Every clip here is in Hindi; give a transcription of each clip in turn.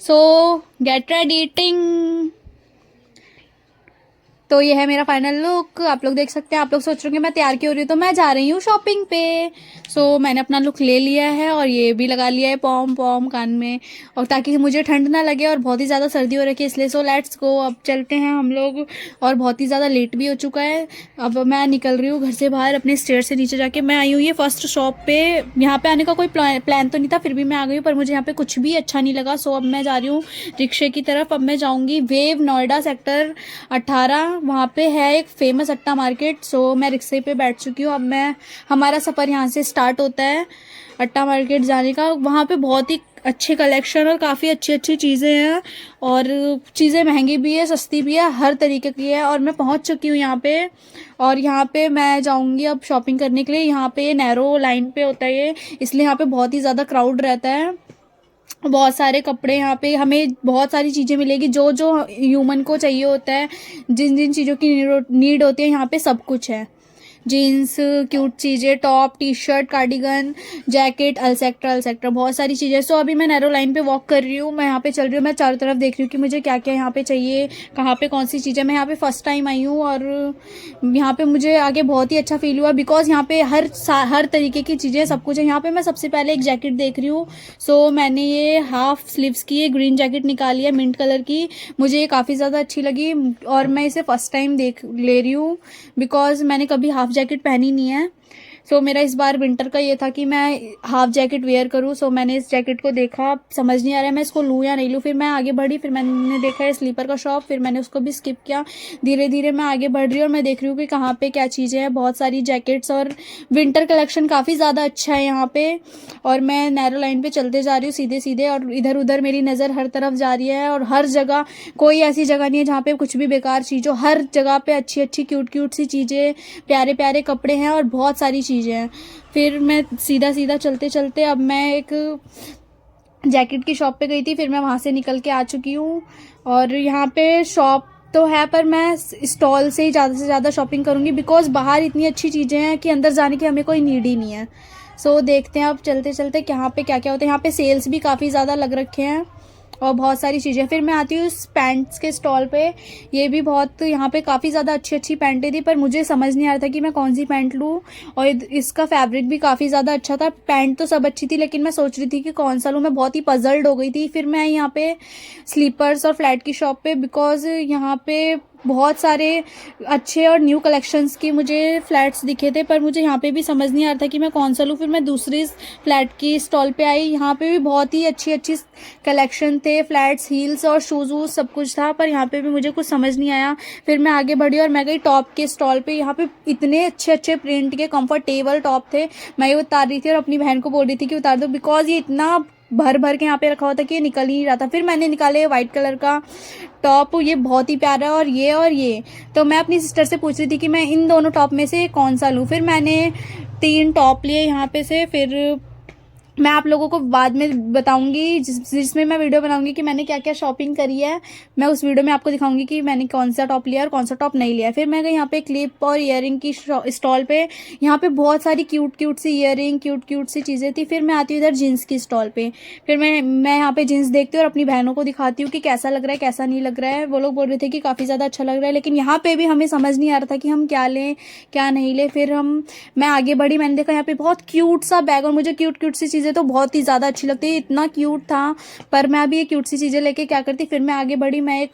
सो गेट रेडी ईटिंग। तो ये है मेरा फाइनल लुक, आप लोग देख सकते हैं। आप लोग सोच रहे होंगे मैं तैयार क्यों हो रही हूँ, तो मैं जा रही हूँ शॉपिंग पे। मैंने अपना लुक ले लिया है और ये भी लगा लिया है पॉम पॉम कान में, और ताकि मुझे ठंड ना लगे और बहुत ही ज़्यादा सर्दी हो रखी है इसलिए। लेट्स गो, अब चलते हैं हम लोग। और बहुत ही ज़्यादा लेट भी हो चुका है। अब मैं निकल रही हूँ घर से बाहर, अपने स्टेयर से नीचे जाके मैं आई हूँ ये फर्स्ट शॉप पे। यहाँ पे आने का कोई प्लान तो नहीं था, फिर भी मैं आ गई हूँ, पर मुझे यहाँ पे कुछ भी अच्छा नहीं लगा। अब मैं जा रही हूँ रिक्शे की तरफ। अब मैं जाऊँगी वेव, नोएडा सेक्टर 18, वहाँ पे है एक फेमस अट्टा मार्केट। मैं रिक्शे पे बैठ चुकी हूँ। अब हमारा सफ़र यहाँ से स्टार्ट होता है अट्टा मार्केट जाने का। वहाँ पे बहुत ही अच्छे कलेक्शन और काफ़ी अच्छी अच्छी चीज़ें हैं, और चीज़ें महंगी भी है, सस्ती भी है, हर तरीके की है। और मैं पहुँच चुकी हूँ यहाँ पे, और यहाँ पे मैं जाऊँगी अब शॉपिंग करने के लिए। यहाँ पे नैरो लाइन पे होता है ये, इसलिए यहाँ पे बहुत ही ज़्यादा क्राउड रहता है। बहुत सारे कपड़े यहाँ पे हमें बहुत सारी चीज़ें मिलेगी, जो जो ह्यूमन को चाहिए होता है, जिन जिन चीज़ों की नीड होती है, यहाँ पे सब कुछ है। जीन्स, क्यूट चीज़ें, top, T shirt, cardigan, jacket, अलसेक्टर बहुत सारी चीज़ें। अभी मैं नैरो लाइन पे वॉक कर रही हूँ, मैं यहाँ पे चल रही हूँ, मैं चारों तरफ देख रही हूँ कि मुझे क्या क्या यहाँ पे चाहिए, कहाँ पे कौन सी चीज़ें। मैं यहाँ पे फर्स्ट टाइम आई हूँ और यहाँ पे मुझे आगे बहुत ही अच्छा फील हुआ, बिकॉज यहाँ पे हर तरीके की चीज़ें, सब कुछ है। यहाँ पे मैं सबसे पहले एक जैकेट देख रही हूँ। मैंने ये हाफ स्लीव्स की ये ग्रीन जैकेट निकाली है, मिंट कलर की। मुझे ये काफ़ी ज़्यादा अच्छी लगी और मैं इसे फर्स्ट टाइम ले रही हूँ, बिकॉज मैंने कभी हाफ जैकेट पहनी नहीं है। मेरा इस बार विंटर का ये था कि मैं हाफ जैकेट वेयर करूँ। मैंने इस जैकेट को देखा, समझ नहीं आ रहा है मैं इसको लूँ या नहीं लूँ। फिर मैं आगे बढ़ी, फिर मैंने देखा है स्लीपर का शॉप, फिर मैंने उसको भी स्किप किया। धीरे धीरे मैं आगे बढ़ रही हूँ और मैं देख रही हूँ कि कहाँ पे क्या चीज़ें हैं। बहुत सारी जैकेट्स और विंटर कलेक्शन काफ़ी ज़्यादा अच्छा है यहाँ पे। और मैं नैरो लाइन पे चलते जा रही हूँ सीधे सीधे, और इधर उधर मेरी नज़र हर तरफ जा रही है, और हर जगह कोई ऐसी जगह नहीं है जहाँ पे कुछ भी बेकार चीज़ हो। हर जगह पे अच्छी अच्छी क्यूट क्यूट सी चीज़ें, प्यारे प्यारे कपड़े हैं और बहुत सारी चीज़ें हैं। फिर मैं सीधा सीधा चलते चलते अब मैं एक जैकेट की शॉप पे गई थी, फिर मैं वहाँ से निकल के आ चुकी हूँ। और यहाँ पे शॉप तो है, पर मैं स्टॉल से ही ज़्यादा से ज़्यादा शॉपिंग करूँगी, बिकॉज बाहर इतनी अच्छी चीज़ें हैं कि अंदर जाने की हमें कोई नीड ही नहीं है। देखते हैं अब चलते चलते यहाँ पे क्या क्या होता है। यहाँ पे सेल्स भी काफ़ी ज़्यादा लग रखे हैं और बहुत सारी चीज़ें। फिर मैं आती हूँ इस पैंट्स के स्टॉल पे। ये भी बहुत, यहाँ पे काफ़ी ज़्यादा अच्छी अच्छी पैंटें थी, पर मुझे समझ नहीं आ रहा था कि मैं कौन सी पैंट लूँ। और इसका फैब्रिक भी काफ़ी ज़्यादा अच्छा था। पैंट तो सब अच्छी थी, लेकिन मैं सोच रही थी कि कौन सा लूँ, मैं बहुत ही पजल्ड हो गई थी। फिर मैं यहाँ पे स्लीपर्स और फ्लैट की शॉप पे, बिकॉज यहाँ पे बहुत सारे अच्छे और न्यू कलेक्शंस की मुझे फ्लैट्स दिखे थे, पर मुझे यहाँ पे भी समझ नहीं आ रहा था कि मैं कौन सा लूँ। फिर मैं दूसरी फ्लैट की स्टॉल पे आई, यहाँ पे भी बहुत ही अच्छी अच्छी कलेक्शन थे, फ्लैट्स, हील्स और शूज़ वूज सब कुछ था, पर यहाँ पे भी मुझे कुछ समझ नहीं आया। फिर मैं आगे बढ़ी और मैं गई टॉप के स्टॉल पे। यहाँ पे इतने अच्छे अच्छे प्रिंट के कंफर्टेबल टॉप थे, मैं ये उतार रही थी और अपनी बहन को बोल रही थी कि उतार दो, बिकॉज ये इतना भर भर के यहाँ पे रखा हुआ था कि ये निकल ही नहीं रहा था। फिर मैंने निकाले वाइट कलर का टॉप, ये बहुत ही प्यारा, और ये तो मैं अपनी सिस्टर से पूछ रही थी कि मैं इन दोनों टॉप में से कौन सा लूँ। फिर मैंने 3 टॉप लिए यहाँ पे से। फिर मैं आप लोगों को बाद में बताऊंगी, जिसमें मैं वीडियो बनाऊंगी कि मैंने क्या क्या शॉपिंग करी है। मैं उस वीडियो में आपको दिखाऊंगी कि मैंने कौन सा टॉप लिया और कौन सा टॉप नहीं लिया। फिर मैं गई यहाँ पे क्लिप और ईयरिंग की स्टॉल पे। यहाँ पे बहुत सारी क्यूट क्यूट सी ईयरिंग, क्यूट क्यूट सी चीज़ें थी। फिर मैं आती हूँ इधर जीन्स की स्टॉल पे। फिर मैं यहाँ पे जीन्स देखती हूँ और अपनी बहनों को दिखाती हूँ कि कैसा लग रहा है, कैसा नहीं लग रहा है। वो लोग बोल रहे थे कि काफ़ी ज़्यादा अच्छा लग रहा है, लेकिन यहाँ पे भी हमें समझ नहीं आ रहा था कि हम क्या लें क्या नहीं लें। फिर मैं आगे बढ़ी, मैंने देखा यहाँ पे बहुत क्यूट सा बैग, और मुझे क्यूट क्यूट सी चीज़ें तो बहुत ही ज़्यादा अच्छी लगती है, इतना क्यूट था। पर मैं अभी ये क्यूट सी चीज़ें लेके क्या करती। फिर मैं आगे बढ़ी, मैं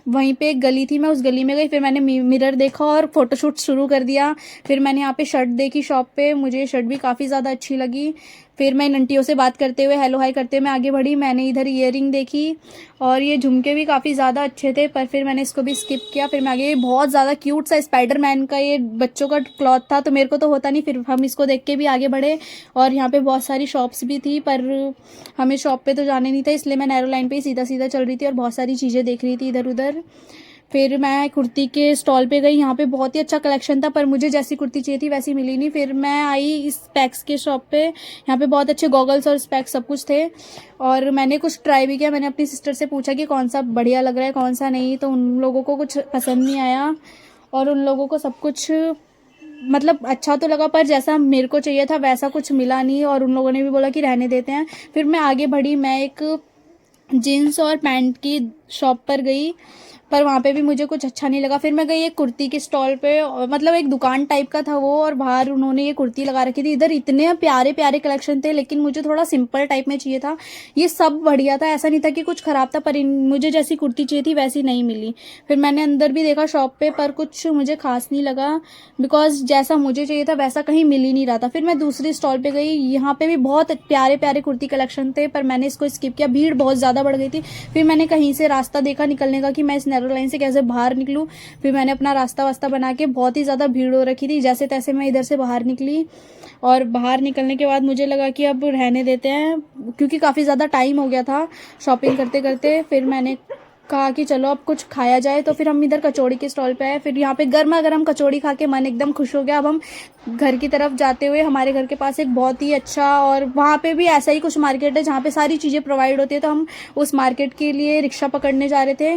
वहीं पे एक गली थी, मैं उस गली में गई। फिर मैंने मिरर देखा और फोटोशूट शुरू कर दिया। फिर मैंने यहाँ पे शर्ट देखी शॉप पे, मुझे शर्ट भी काफ़ी ज़्यादा अच्छी लगी। फिर मैं इन आंटियों से बात करते हुए, हेलो हाई करते हुए मैं आगे बढ़ी। मैंने इधर ईयरिंग देखी और ये झुमके भी काफ़ी ज़्यादा अच्छे थे, पर फिर मैंने इसको भी स्किप किया। फिर मैं आगे, बहुत ज़्यादा क्यूट सा स्पाइडरमैन का ये बच्चों का क्लॉथ था, तो मेरे को तो होता नहीं। फिर हम इसको देख के भी आगे बढ़े, और यहाँ पे बहुत सारी शॉप्स भी थी, पर हमें शॉप पे तो जाने नहीं था, इसलिए मैं नैरो लाइन पे ही सीधा सीधा चल रही थी और बहुत सारी चीज़ें देख रही थी इधर उधर। फिर मैं कुर्ती के स्टॉल पे गई, यहाँ पे बहुत ही अच्छा कलेक्शन था, पर मुझे जैसी कुर्ती चाहिए थी वैसी मिली नहीं। फिर मैं आई इस स्पेक्स के शॉप पे, यहाँ पे बहुत अच्छे गॉगल्स और स्पेक्स सब कुछ थे, और मैंने कुछ ट्राई भी किया। मैंने अपनी सिस्टर से पूछा कि कौन सा बढ़िया लग रहा है कौन सा नहीं, तो उन लोगों को कुछ पसंद नहीं आया, और उन लोगों को सब कुछ मतलब अच्छा तो लगा, पर जैसा मेरे को चाहिए था वैसा कुछ मिला नहीं, और उन लोगों ने भी बोला कि रहने देते हैं। फिर मैं आगे बढ़ी, मैं एक जीन्स और पैंट की शॉप पर गई, पर वहाँ पे भी मुझे कुछ अच्छा नहीं लगा। फिर मैं गई एक कुर्ती के स्टॉल पे, मतलब एक दुकान टाइप का था वो, और बाहर उन्होंने ये कुर्ती लगा रखी थी। इधर इतने प्यारे प्यारे कलेक्शन थे, लेकिन मुझे थोड़ा सिंपल टाइप में चाहिए था। ये सब बढ़िया था, ऐसा नहीं था कि कुछ ख़राब था, पर मुझे जैसी कुर्ती चाहिए थी वैसी नहीं मिली। फिर मैंने अंदर भी देखा शॉप पे, पर कुछ मुझे खास नहीं लगा, बिकॉज जैसा मुझे चाहिए था वैसा कहीं मिल ही नहीं रहा था। फिर मैं दूसरी स्टॉल पे गई, यहाँ पे भी बहुत प्यारे प्यारे कुर्ती कलेक्शन थे, पर मैंने इसको स्किप किया, भीड़ बहुत ज़्यादा बढ़ गई थी। फिर मैंने कहीं से रास्ता देखा निकलने का कि मैं इस नैरो लाइन से कैसे बाहर निकलूं। फिर मैंने अपना रास्ता वास्ता बना के, बहुत ही ज़्यादा भीड़ हो रखी थी, जैसे तैसे मैं इधर से बाहर निकली। और बाहर निकलने के बाद मुझे लगा कि अब रहने देते हैं, क्योंकि काफ़ी ज़्यादा टाइम हो गया था शॉपिंग करते करते। फिर मैंने कहा कि चलो अब कुछ खाया जाए, तो फिर हम इधर कचौड़ी के स्टॉल पे आए। फिर यहाँ पे गर्मा गर्म कचौड़ी खा के मन एकदम खुश हो गया। अब हम घर की तरफ जाते हुए, हमारे घर के पास एक बहुत ही अच्छा, और वहाँ पे भी ऐसा ही कुछ मार्केट है जहाँ पे सारी चीज़ें प्रोवाइड होती है, तो हम उस मार्केट के लिए रिक्शा पकड़ने जा रहे थे।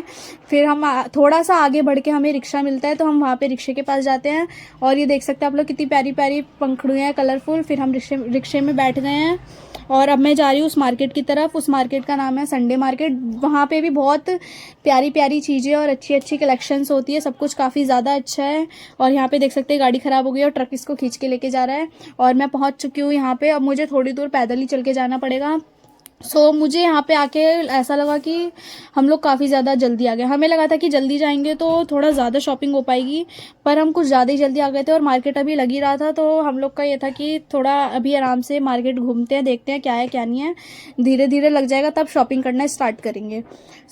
फिर हम थोड़ा सा आगे बढ़ के हमें रिक्शा मिलता है, तो हम वहाँ पे रिक्शे के पास जाते हैं। और ये देख सकते हैं आप लोग, कितनी प्यारी प्यारी पंखुड़ियाँ हैं कलरफुल। फिर हम रिक्शे में बैठ गए हैं, और अब मैं जा रही हूँ उस मार्केट की तरफ। उस मार्केट का नाम है संडे मार्केट। वहाँ पे भी बहुत प्यारी प्यारी चीज़ें और अच्छी अच्छी कलेक्शंस होती है, सब कुछ काफ़ी ज़्यादा अच्छा है। और यहाँ पे देख सकते हैं गाड़ी ख़राब हो गई और ट्रक इसको खींच के लेके जा रहा है। और मैं पहुँच चुकी हूँ यहाँ पे। अब मुझे थोड़ी दूर पैदल ही चल के जाना पड़ेगा। मुझे यहाँ पे आके ऐसा लगा कि हम लोग काफ़ी ज़्यादा जल्दी आ गए। हमें लगा था कि जल्दी जाएंगे तो थोड़ा ज़्यादा शॉपिंग हो पाएगी, पर हम कुछ ज़्यादा ही जल्दी आ गए थे, और मार्केट अभी लग ही रहा था। तो हम लोग का ये था कि थोड़ा अभी आराम से मार्केट घूमते हैं, देखते हैं क्या है क्या नहीं है, धीरे धीरे लग जाएगा तब शॉपिंग करना स्टार्ट करेंगे।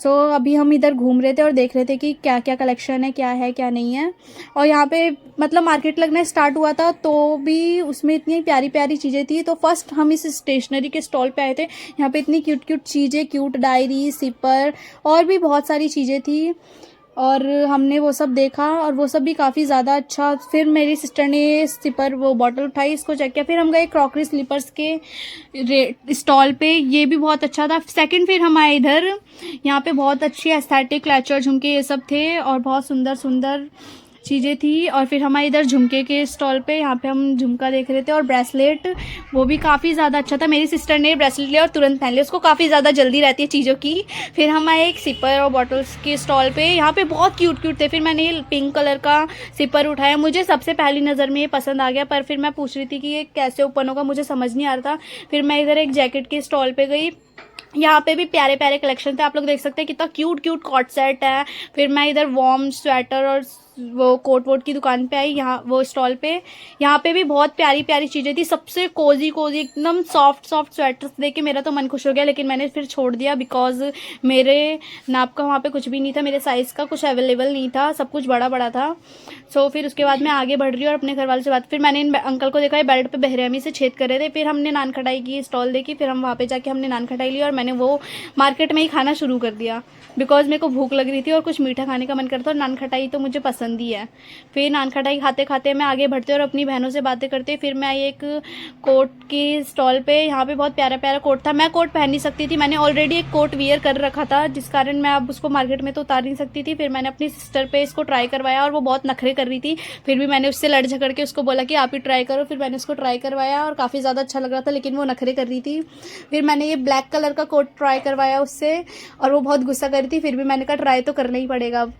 अभी हम इधर घूम रहे थे और देख रहे थे कि क्या क्या कलेक्शन है क्या नहीं है। और यहाँ पे मतलब मार्केट लगना स्टार्ट हुआ था तो भी उसमें इतनी प्यारी प्यारी चीज़ें थी। तो फर्स्ट हम इस स्टेशनरी के स्टॉल पे आए थे। यहाँ पे इतनी क्यूट क्यूट चीज़ें, क्यूट डायरी, सिपर और भी बहुत सारी चीज़ें थी, और हमने वो सब देखा, और वो सब भी काफ़ी ज़्यादा अच्छा। फिर मेरी सिस्टर ने सिपर वो बॉटल उठाई, इसको चेक किया। फिर हम गए क्रॉकरी स्लीपर्स के स्टॉल पे, ये भी बहुत अच्छा था। सेकंड फिर हम आए इधर, यहाँ पे बहुत अच्छी एस्थेटिक क्लचर झुमके ये सब थे, और बहुत सुंदर सुंदर चीज़ें थी। और फिर हमारे इधर झुमके के स्टॉल पे, यहाँ पे हम झुमका देख रहे थे, और ब्रेसलेट वो भी काफ़ी ज़्यादा अच्छा था। मेरी सिस्टर ने ब्रेसलेट लिया और तुरंत पहन लिया, उसको काफ़ी ज़्यादा जल्दी रहती है चीज़ों की। फिर हम आए एक सिपर और बॉटल्स के स्टॉल पे, यहाँ पे बहुत क्यूट क्यूट थे। फिर मैंने ये पिंक कलर का सिपर उठाया, मुझे सबसे पहली नज़र में ये पसंद आ गया, पर फिर मैं पूछ रही थी कि ये कैसे ओपन होगा, मुझे समझ नहीं आ रहा था। फिर मैं इधर एक जैकेट के स्टॉल पे गई, यहाँ पे भी प्यारे प्यारे कलेक्शन थे। आप लोग देख सकते हैं कितना क्यूट क्यूट कॉट सेट है। फिर मैं इधर वार्म स्वेटर और वो कोट वोट की दुकान पे आई, यहाँ वो स्टॉल पे। यहाँ पे भी बहुत प्यारी प्यारी चीज़ें थी, सबसे कोजी कोजी एकदम सॉफ्ट सॉफ्ट स्वेटर्स देख के मेरा तो मन खुश हो गया, लेकिन मैंने फिर छोड़ दिया बिकॉज मेरे नाप का वहाँ पे कुछ भी नहीं था, मेरे साइज़ का कुछ अवेलेबल नहीं था, सब कुछ बड़ा बड़ा था। फिर उसके बाद मैं आगे बढ़ रही हूँ और अपने घर वाले से बात। फिर मैंने इन अंकल को देखा, है बेल्ट पे बेरहमी से छेद कर रहे थे। फिर हमने नान खटाई की स्टॉल देखी, फिर हम वहाँ पे जाके हमने नान खटाई ली, और मैंने वो मार्केट में ही खाना शुरू कर दिया बिकॉज मेरे को भूख लग रही थी और कुछ मीठा खाने का मन करता, और नान खटाई तो मुझे पसंद ही है। फिर नान खटाई खाते खाते मैं आगे बढ़ते और अपनी बहनों से बातें करते फिर मैं आई एक कोट की स्टॉल पे। यहाँ पे बहुत प्यारा प्यारा कोट था, मैं कोट पहन नहीं सकती थी, मैंने ऑलरेडी एक कोट वियर कर रखा था, जिस कारण मैं अब उसको मार्केट में तो उतार नहीं सकती थी। फिर मैंने अपनी सिस्टर पे इसको ट्राई करवाया, और वो बहुत नखरे कर रही थी, फिर भी मैंने उससे लड़ झगड़ के उसको बोला कि आप ही ट्राई करो। फिर मैंने उसको ट्राई करवाया और काफ़ी ज़्यादा अच्छा लग रहा था, लेकिन वो नखरे कर रही थी। फिर मैंने ये ब्लैक कलर का कोट ट्राई करवाया उससे, और वो बहुत गुस्सा कर रही थी, फिर भी मैंने कहा ट्राई तो करना ही पड़ेगा अब।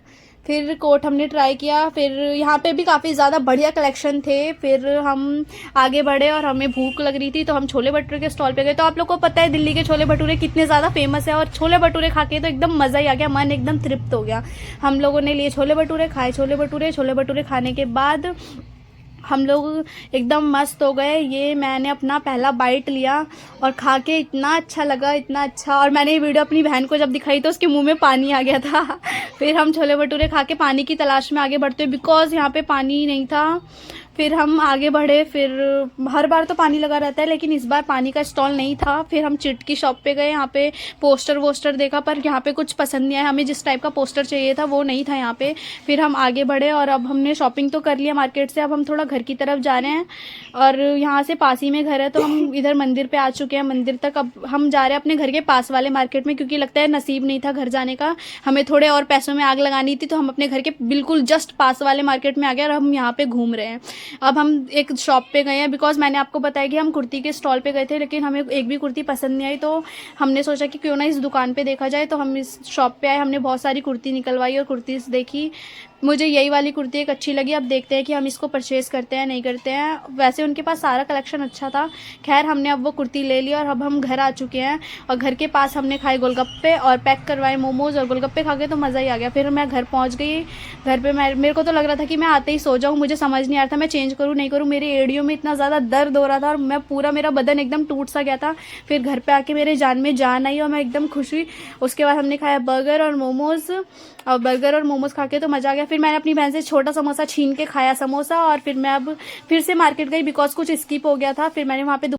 फिर कोट हमने ट्राई किया। फिर यहाँ पे भी काफ़ी ज़्यादा बढ़िया कलेक्शन थे। फिर हम आगे बढ़े और हमें भूख लग रही थी, तो हम छोले भटूरे के स्टॉल पे गए। तो आप लोग को पता है दिल्ली के छोले भटूरे कितने ज़्यादा फेमस है, और छोले भटूरे खा के तो एकदम मज़ा ही आ गया, मन एकदम तृप्त हो गया। हम लोगों ने लिए छोले भटूरे, खाए छोले भटूरे खाने के बाद हम लोग एकदम मस्त हो गए। ये मैंने अपना पहला बाइट लिया और खा के इतना अच्छा लगा, इतना अच्छा। और मैंने ये वीडियो अपनी बहन को जब दिखाई तो उसके मुंह में पानी आ गया था। फिर हम छोले भटूरे खा के पानी की तलाश में आगे बढ़ते, बिकॉज यहाँ पे पानी नहीं था। फिर हम आगे बढ़े, फिर हर बार तो पानी लगा रहता है, लेकिन इस बार पानी का स्टॉल नहीं था। फिर हम चिट की शॉप पे गए, यहाँ पे पोस्टर वोस्टर देखा, पर यहाँ पे कुछ पसंद नहीं आया, हमें जिस टाइप का पोस्टर चाहिए था वो नहीं था यहाँ पे। फिर हम आगे बढ़े, और अब हमने शॉपिंग तो कर लिया मार्केट से, अब हम थोड़ा घर की तरफ जा रहे हैं, और यहाँ से पास ही में घर है, तो हम इधर मंदिर पे आ चुके हैं, मंदिर तक। अब हम जा रहे हैं अपने घर के पास वाले मार्केट में, क्योंकि लगता है नसीब नहीं था घर जाने का, हमें थोड़े और पैसों में आग लगानी थी, तो हम अपने घर के बिल्कुल जस्ट पास वाले मार्केट में आ गए और हम यहाँ पे घूम रहे हैं। अब हम एक शॉप पे गए हैं, बिकॉज मैंने आपको बताया कि हम कुर्ती के स्टॉल पे गए थे, लेकिन हमें एक भी कुर्ती पसंद नहीं आई, तो हमने सोचा कि क्यों ना इस दुकान पे देखा जाए। तो हम इस शॉप पे आए, हमने बहुत सारी कुर्ती निकलवाई और कुर्तीज़ देखी। मुझे यही वाली कुर्ती एक अच्छी लगी। अब देखते हैं कि हम इसको परचेज़ करते हैं नहीं करते हैं। वैसे उनके पास सारा कलेक्शन अच्छा था। खैर हमने अब वो कुर्ती ले ली और अब हम घर आ चुके हैं, और घर के पास हमने खाए गोलगप्पे और पैक करवाए मोमोज़, और गोलगप्पे खा के तो मज़ा ही आ गया। फिर मैं घर पहुंच गई। घर पे मेरे को तो लग रहा था कि मैं आते ही सो जाऊँ, मुझे समझ नहीं आ रहा था मैं चेंज करूँ नहीं करूँ। मेरी एड़ियों में इतना ज़्यादा दर्द हो रहा था और मैं पूरा, मेरा बदन एकदम टूट सा गया था। फिर घर पे आके मेरे जान में जान आई और मैं एकदम खुश हुई। उसके बाद हमने खाया बर्गर और मोमोज़, और बर्गर और मोमोज़ खा के तो मज़ा आ गया। फिर मैंने अपनी बहन से छोटा समोसा छीन के खाया समोसा, और फिर मैं अब फिर से मार्केट गई, बिकॉज कुछ स्किप हो गया था। फिर मैंने वहाँ पे